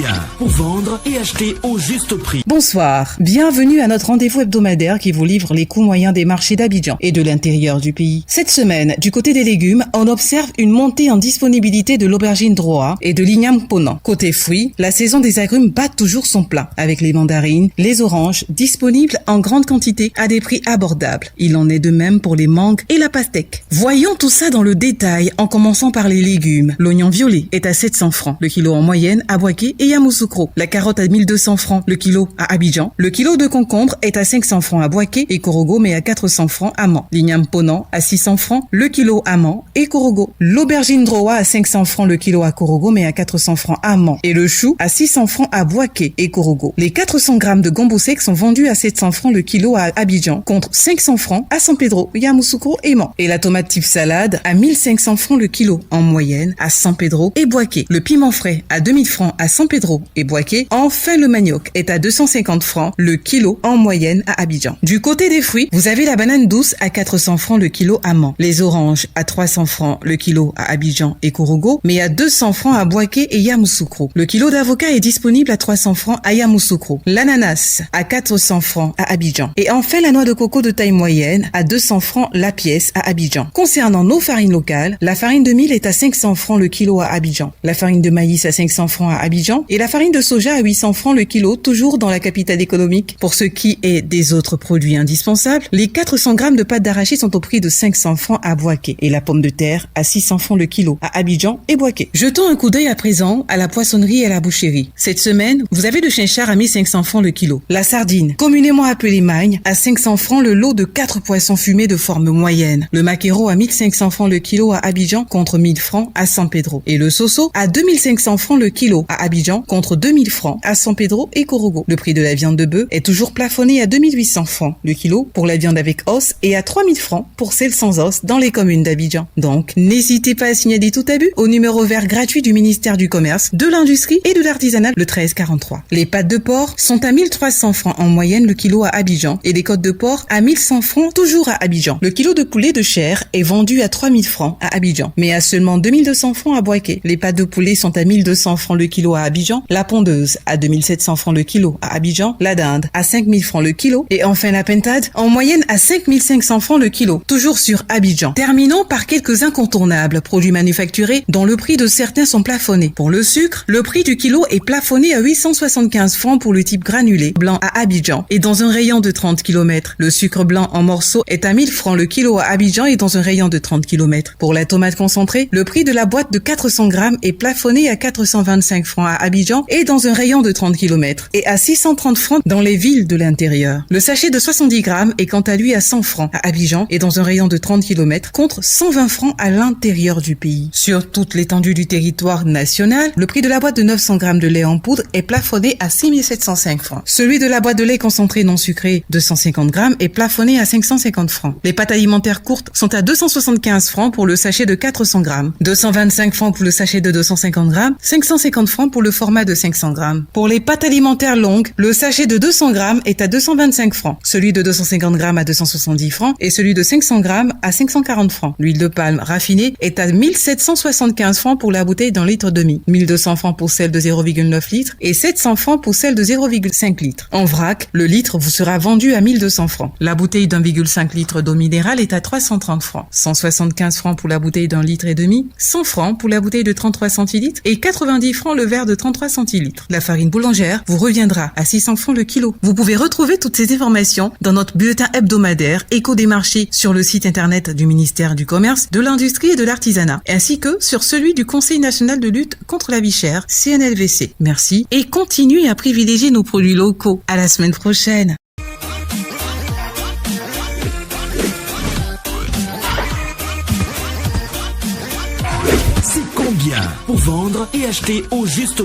combien pour vendre et acheter au juste prix. Bonsoir, bienvenue à notre rendez-vous hebdomadaire qui vous livre les coûts moyens des marchés d'Abidjan et de l'intérieur du pays. Cette semaine, du côté des légumes, on observe une montée en disponibilité de l'aubergine droa et de l'igname ponant. Côté fruits, la saison des agrumes bat toujours son plein, avec les mandarines, les oranges, disponibles en grande quantité à des prix abordables. Il en est de même pour les mangues et la pastèque. Voyons tout ça dans le détail en commençant par les légumes. L'oignon violet est à 700 francs le kilo en moyenne à Boaké et Yamoussoukro. La carotte à 1200 francs le kilo à Abidjan. Le kilo de concombre est à 500 francs à Boaké et Korogo, mais à 400 francs à Mans. L'igname ponant à 600 francs le kilo à Mans et Korogo. L'aubergine droa à 500 francs le kilo à Korogo, mais à 400 francs à Mans. Et le chou à 600 francs à Boaké et Korogo. Les 400 grammes de gombo sec sont vendus à 700 francs le kilo à Abidjan, contre 500 francs à San Pedro, Yamoussoukro et Mans. Et la tomate type salade à 1500 francs le kilo en moyenne à San Pedro et Boaké. Le piment frais à 2000 francs à San Pedro et Boaké. Enfin, le manioc est à 250 francs le kilo en moyenne à Abidjan. Du côté des fruits, vous avez la banane douce à 400 francs le kilo à Mans. Les oranges à 300 francs le kilo à Abidjan et Korogo, mais à 200 francs à Boaké et Yamoussoukro. Le kilo d'avocat est disponible à 300 francs à Yamoussoukro. L'ananas à 400 francs à Abidjan. Et enfin, la noix de coco de taille moyenne à 200 francs la pièce à Abidjan. Concernant nos farines locales, la farine de mil est à 500 francs le kilo à Abidjan. La farine de maïs à 500 francs à Abidjan et la farine de soja à 800 francs le kilo, toujours dans la capitale économique. Pour ce qui est des autres produits indispensables, les 400 grammes de pâte d'arachide sont au prix de 500 francs à Boaké et la pomme de terre à 600 francs le kilo à Abidjan et Boaké. Jetons un coup d'œil à présent à la poissonnerie et à la boucherie. Cette semaine, vous avez le chinchard à 1500 francs le kilo. La sardine, communément appelée magne, à 500 francs le lot de 4 poissons fumés de forme moyenne. Le maquereau à 1500 francs le kilo à Abidjan contre 1000 francs à San Pedro. Et le soso à 2500 francs le kilo à Abidjan contre 2000 francs à San Pedro et Korogo. Le prix de la viande de bœuf est toujours plafonné à 2800 francs le kilo pour la viande avec os et à 3000 francs pour celle sans os dans les communes d'Abidjan. Donc, n'hésitez pas à signaler tout abus au numéro vert gratuit du ministère du Commerce, de l'Industrie et de l'Artisanat, le 1343. Les pâtes de porc sont à 1300 francs en moyenne le kilo à Abidjan et les côtes de porc à 1100 francs toujours à Abidjan. Le kilo de poulet de chair est vendu à 3000 francs à Abidjan, mais à seulement 2200 francs à Boaké. Les pâtes de poulet sont à 1200 francs le kilo à Abidjan, la pondeuse à 2700 francs le kilo à Abidjan, la dinde à 5000 francs le kilo et enfin la pintade en moyenne à 5500 francs le kilo, toujours sur Abidjan. Terminons par quelques incontournables produits manufacturés dont le prix de certains sont plafonnés. Pour le sucre, le prix du kilo est plafonné à 875 francs pour le type granulé blanc à Abidjan et dans un rayon de 30 km. Le sucre blanc en morceaux est à 1000 francs le kilo à Abidjan et dans un rayon de 30 km. Pour la tomate concentrée, le prix de la boîte de 400 grammes est plafonné à 425 francs à Abidjan et dans un rayon de 30 km et à 630 francs dans les villes de l'intérieur. Le sachet de 70 grammes est quant à lui à 100 francs à Abidjan et dans un rayon de 30 km contre 120 francs à l'intérieur du pays. Sur toute l'étendue du territoire national, le prix de la boîte de 900 grammes de lait en poudre est plafonné à 6705 francs. Celui de la boîte de lait concentré non sucré de 150 grammes est plafonné à 550 francs. Les pâtes alimentaires courtes sont à 275 francs pour le sachet de 400 grammes, 225 francs pour le sachet de 250 grammes, 550 francs pour le format de 500 grammes. Pour les pâtes alimentaires longues, le sachet de 200 grammes est à 225 francs, celui de 250 grammes à 270 francs et celui de 500 grammes à 540 francs. L'huile de palme raffinée est à 1775 francs pour la bouteille d'un litre demi, 1200 francs pour celle de 0,9 litres et 700 francs pour celle de 0,5 litres. En vrac, le litre vous sera vendu à 1200 francs. La bouteille d'1,5 litre d'eau minérale est à 330 francs, 175 francs pour la bouteille d'un litre et demi, 100 francs pour la bouteille de 33 centilitres et 90 francs le verre de 33 centilitres. La farine boulangère vous reviendra à 600 francs le kilo. Vous pouvez retrouver toutes ces informations dans notre bulletin hebdomadaire Écho des marchés sur le site internet du ministère du Commerce, de l'Industrie et de l'Artisanat, ainsi que sur celui du Conseil national de lutte contre la vie chère, CNLVC. Merci et continuez à privilégier nos produits locaux. À la semaine prochaine. C'est combien pour vendre et acheter au juste prix.